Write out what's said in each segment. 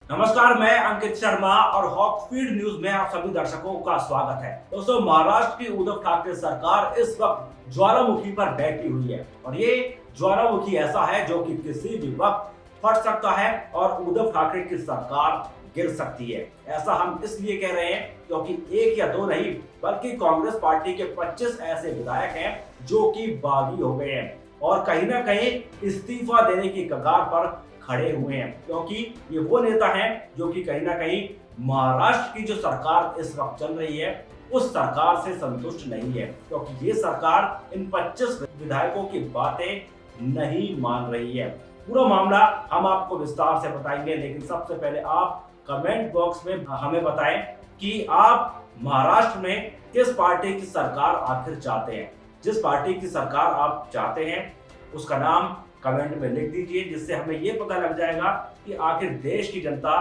नमस्कार, मैं अंकित शर्मा और हॉट फीड न्यूज में आप सभी दर्शकों का स्वागत है। दोस्तों, महाराष्ट्र की उद्धव ठाकरे सरकार इस वक्त ज्वालामुखी पर बैठी हुई है और ये ज्वालामुखी ऐसा है जो कि किसी भी वक्त फट सकता है और उद्धव ठाकरे की सरकार गिर सकती है। ऐसा हम इसलिए कह रहे हैं क्योंकि एक या दो नहीं बल्कि कांग्रेस पार्टी के 25 ऐसे विधायक हैं जो कि बागी हो गए हैं और कहीं ना कहीं इस्तीफा देने की कगार पर खड़े हुए हैं, क्योंकि ये वो नेता हैं जो कि कहीं ना कहीं महाराष्ट्र की जो सरकार इस वक्त चल रही है उस सरकार से संतुष्ट नहीं है, क्योंकि ये सरकार इन 25 विधायकों की बातें नहीं मान रही है। पूरा मामला हम आपको विस्तार से बताएंगे, लेकिन सबसे पहले आप कमेंट बॉक्स में हमें बताएं कि आप महाराष्ट्र में किस पार्टी की सरकार आखिर चाहते हैं। जिस पार्टी की सरकार आप चाहते हैं उसका नाम कमेंट में लिख दीजिए, जिससे हमें यह पता लग जाएगा कि आखिर देश की जनता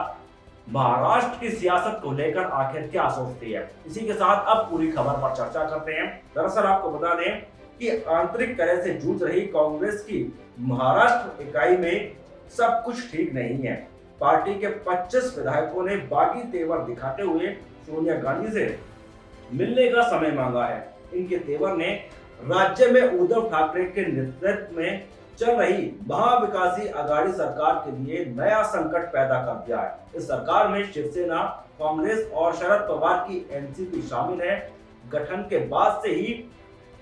महाराष्ट्र की सियासत को लेकर आखिर क्या सोचती है। इसी के साथ अब पूरी खबर पर चर्चा करते हैं। दरअसल आपको बता दें कि आंतरिक तरह से जूझ रही कांग्रेस की महाराष्ट्र इकाई में सब कुछ ठीक नहीं है। पार्टी के 25 विधायकों ने बागी तेवर दिखाते हुए सोनिया गांधी से मिलने का समय मांगा है। इनके तेवर ने राज्य में उद्धव ठाकरे के नेतृत्व में चल रही महाविकासी आघाड़ी सरकार के लिए नया संकट पैदा कर दिया है। इस सरकार में शिवसेना, कांग्रेस और शरद पवार की एनसीपी शामिल है। गठन के बाद से ही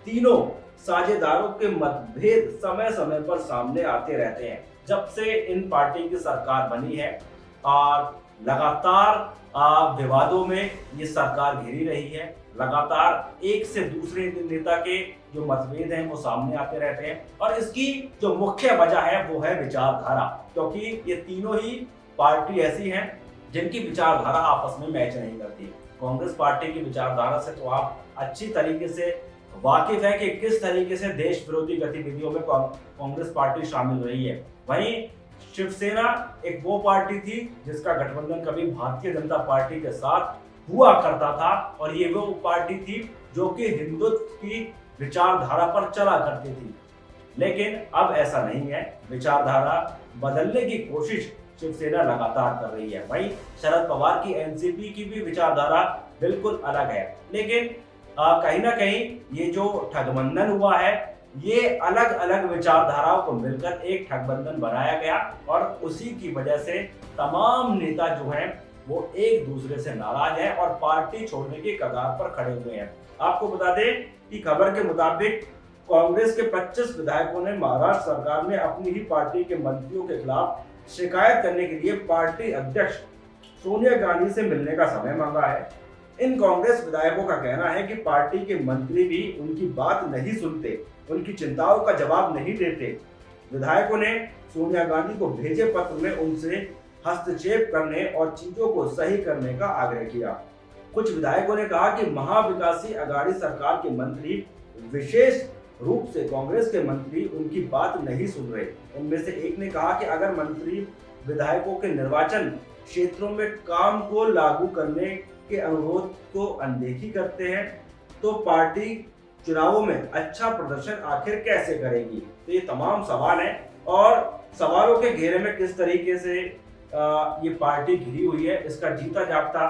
तीनों साझेदारों के मतभेद समय समय पर सामने आते रहते हैं। जब से इन पार्टी की सरकार बनी है और लगातार विवादों में ये सरकार घिरी रही है। लगातार एक से दूसरे नेता के जो मतभेद हैं वो सामने आते रहते हैं और इसकी जो मुख्य वजह है वो है विचारधारा, क्योंकि ये तीनों ही पार्टी ऐसी हैं जिनकी विचारधारा आपस में मैच नहीं करती। कांग्रेस पार्टी की विचारधारा से तो आप अच्छी तरीके से वाकिफ है कि किस तरीके से देश विरोधी गतिविधियों में कांग्रेस पार्टी शामिल रही है। वहीं शिवसेना एक वो पार्टी थी जिसका गठबंधन कभी भारतीय जनता पार्टी के साथ हुआ करता था और ये वो पार्टी थी जो कि हिंदुत्व की विचारधारा पर चला करती थी, लेकिन अब ऐसा नहीं है। विचारधारा बदलने की कोशिश शिवसेना लगातार कर रही है। वहीं शरद पवार की एनसीपी की भी विचारधारा बिल्कुल अलग है, लेकिन कहीं ना कहीं ये जो ठगबंधन हुआ है ये अलग अलग विचारधाराओं को मिलकर एक ठगबंधन बनाया गया और उसी की वजह से तमाम नेता जो हैं वो एक दूसरे से नाराज हैं और पार्टी छोड़ने की कगार पर खड़े हुए हैं। आपको बता दें कि खबर के मुताबिक कांग्रेस के 25 विधायकों ने महाराष्ट्र सरकार में अपनी ही पार्टी के मंत्रियों के खिलाफ शिकायत करने के लिए पार्टी अध्यक्ष सोनिया गांधी से मिलने का समय मांगा है। इन कांग्रेस विधायकों का कहना है कि पार्टी के मंत्री भी उनकी बात नहीं सुनते, उनकी चिंताओं का जवाब नहीं देते। विधायकों ने सोनिया गांधी को भेजे पत्र में उनसे हस्तक्षेप करने और चीजों को सही करने का आग्रह किया। कुछ विधायकों ने कहा कि महाविकासी आघाड़ी सरकार के मंत्री, विशेष रूप से कांग्रेस के मंत्री, उनकी बात नहीं सुन रहे। उनमें से एक ने कहा कि अगर मंत्री विधायकों के निर्वाचन क्षेत्रों में काम को लागू करने के अनुरोध को अनदेखी करते हैं तो पार्टी चुनावों में अच्छा प्रदर्शन आखिर कैसे करेगी। तो ये तमाम सवाल हैं और सवालों के घेरे में किस तरीके से ये पार्टी घिरी हुई है इसका जीता जागता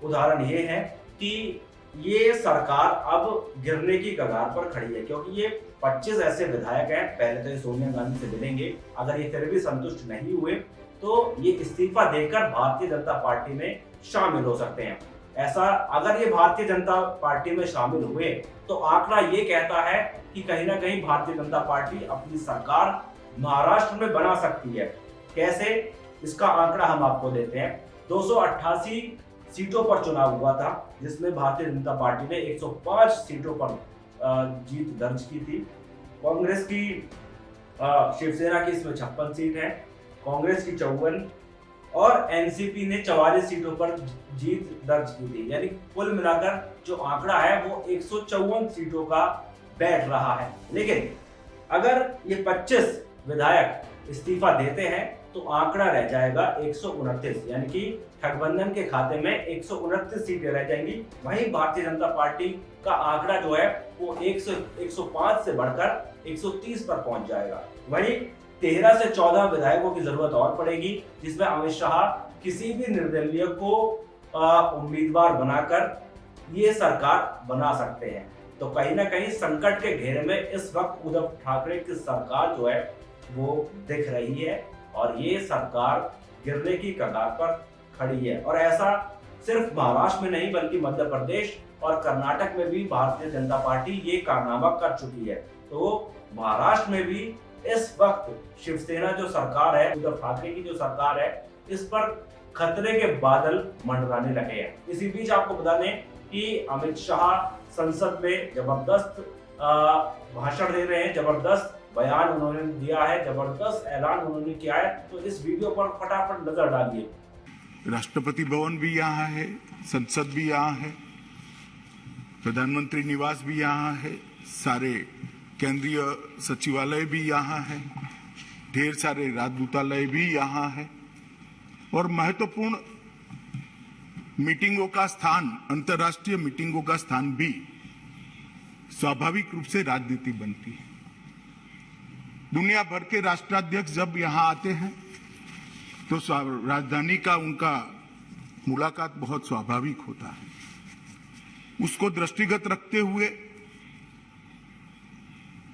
उदाहरण ये है कि ये सरकार अब गिरने की कगार पर खड़ी है, क्योंकि ये 25 ऐसे विधायक हैं। पहले तो ये सोनिया गांधी से मिलेंगे, अगर ये फिर भी संतुष्ट नहीं हुए तो ये इस्तीफा देकर भारतीय जनता पार्टी में शामिल हो सकते हैं। ऐसा अगर ये भारतीय जनता पार्टी में शामिल हुए तो आंकड़ा ये कहता है कि कहीं ना कहीं भारतीय जनता पार्टी अपनी सरकार महाराष्ट्र में बना सकती है। कैसे, इसका आंकड़ा हम आपको देते हैं। 288 सीटों पर चुनाव हुआ था जिसमें भारतीय जनता पार्टी ने 105 सीटों पर जीत दर्ज की थी। कांग्रेस की शिवसेना की इसमें 56 सीट है, कांग्रेस की 54 और एनसीपी ने 44 सीटों पर जीत दर्ज की थी। यानी कुल मिलाकर जो आंकड़ा है वो 154 सीटों का बैठ रहा है। लेकिन अगर ये 25 विधायक इस्तीफा देते हैं तो आंकड़ा रह जाएगा 129, यानी कि ठगबंधन के खाते में 129 सीटें रह जाएंगी। वहीं भारतीय जनता पार्टी का आंकड़ा जो है वो 105 से बढ़कर 130 पर पहुंच जाएगा। वहीं 13 से 14 विधायकों की जरूरत और पड़ेगी, जिसमें अमित शाह किसी भी निर्दलीय को उम्मीदवार बनाकर ये सरकार बना सकते हैं। तो कहीं ना कहीं संकट के घेरे में इस वक्त उद्धव ठाकरे की सरकार जो है वो दिख रही है और ये सरकार गिरने की कगार पर खड़ी है। और ऐसा सिर्फ महाराष्ट्र में नहीं बल्कि मध्य प्रदेश और कर्नाटक में भी भारतीय जनता पार्टी ये कारनामा कर चुकी है। तो महाराष्ट्र में भी इस वक्त शिवसेना जो सरकार है, उद्धव ठाकरे की जो सरकार है, इस पर खतरे के बादल मंडराने लगे हैं। इसी बीच आपको बता दें कि अमित शाह संसद में जबरदस्त भाषण दे रहे हैं, जबरदस्त बयान उन्होंने दिया है, जबरदस्त ऐलान उन्होंने किया है। तो इस वीडियो पर फटाफट नजर डालिए। राष्ट्रपति भवन भी यहाँ है, संसद भी यहाँ है, प्रधानमंत्री निवास भी यहाँ है, सारे केंद्रीय सचिवालय भी यहाँ है, ढेर सारे राजदूतालय भी यहाँ है और महत्वपूर्ण मीटिंगों का स्थान, अंतर्राष्ट्रीय मीटिंगों का स्थान भी स्वाभाविक रूप से राजनीति बनती है। दुनिया भर के राष्ट्राध्यक्ष जब यहाँ आते हैं तो राजधानी का उनका मुलाकात बहुत स्वाभाविक होता है। उसको दृष्टिगत रखते हुए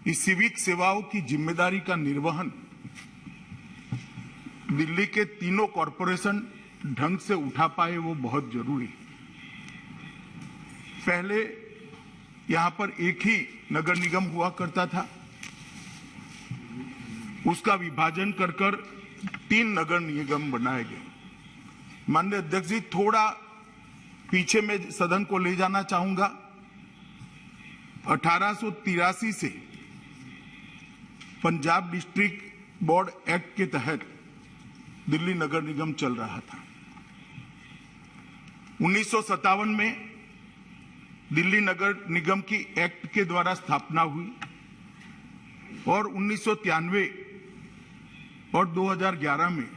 इस सिविक सेवाओं की जिम्मेदारी का निर्वहन दिल्ली के तीनों कॉरपोरेशन ढंग से उठा पाए, वो बहुत जरूरी है। पहले यहां पर एक ही नगर निगम हुआ करता था, उसका विभाजन कर 3 नगर निगम बनाए गए। माननीय अध्यक्ष जी, थोड़ा पीछे में सदन को ले जाना चाहूंगा। 1883 से पंजाब डिस्ट्रिक्ट बोर्ड एक्ट के तहत दिल्ली नगर निगम चल रहा था। 1957 में दिल्ली नगर निगम की एक्ट के द्वारा स्थापना हुई और 1993 और 2011 में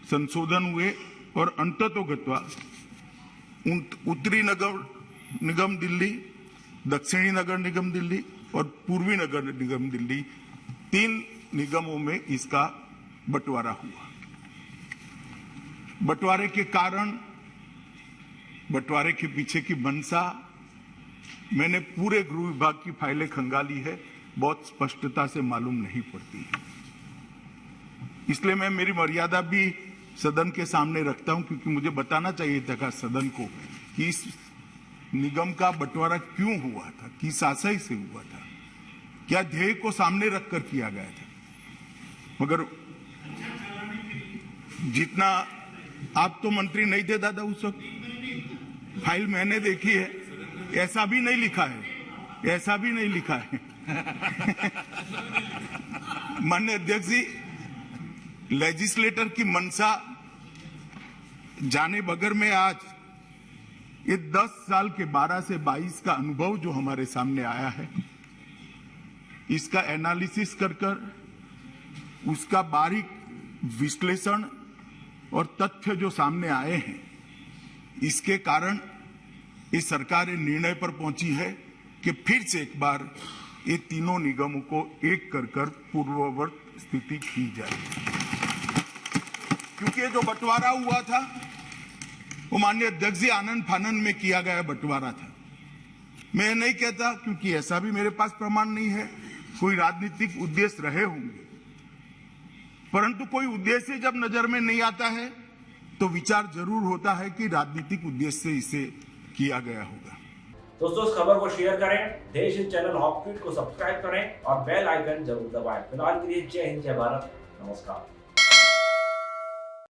संशोधन हुए और अंततोगत्वा उत्तरी नगर निगम दिल्ली, दक्षिणी नगर निगम दिल्ली और पूर्वी नगर निगम दिल्ली, 3 निगमों में इसका बंटवारा हुआ। बंटवारे के कारण, बंटवारे के पीछे की मंशा मैंने पूरे गृह विभाग की फाइलें खंगाली है, बहुत स्पष्टता से मालूम नहीं पड़ती है। इसलिए मैं मेरी मर्यादा भी सदन के सामने रखता हूं, क्योंकि मुझे बताना चाहिए था सदन को कि इस निगम का बंटवारा क्यों हुआ था, किस आशय से हुआ था, क्या ध्येय को सामने रखकर किया गया था। मगर जितना आप तो मंत्री नहीं थे दादा उस वक्त, फाइल मैंने देखी है, ऐसा भी नहीं लिखा है, ऐसा भी नहीं लिखा है। माननीय अध्यक्ष जी, लेजिस्लेटर की मंशा जाने बगैर में आज ये 10 साल के 12 से 22 का अनुभव जो हमारे सामने आया है, इसका एनालिसिस कर उसका बारीक विश्लेषण और तथ्य जो सामने आए हैं, इसके कारण इस सरकार निर्णय पर पहुंची है कि फिर से एक बार ये तीनों निगमों को एक कर पूर्ववत स्थिति की जाए। क्योंकि ये जो बंटवारा हुआ था वो माननीय अध्यक्ष जी आनंद फानंद में किया गया बंटवारा था। मैं नहीं कहता, क्योंकि ऐसा भी मेरे पास प्रमाण नहीं है, कोई राजनीतिक उद्देश्य रहे होंगे, परंतु कोई उद्देश्य जब नजर में नहीं आता है तो विचार जरूर होता है कि राजनीतिक उद्देश्य से इसे किया गया होगा। दोस्तों, इस खबर को शेयर करें, देश हित चैनल हॉक फीड को सब्सक्राइब करें और बेल आइकन जरूर दबाएं। फिलहाल के लिए जय हिंद, जय भारत, नमस्कार।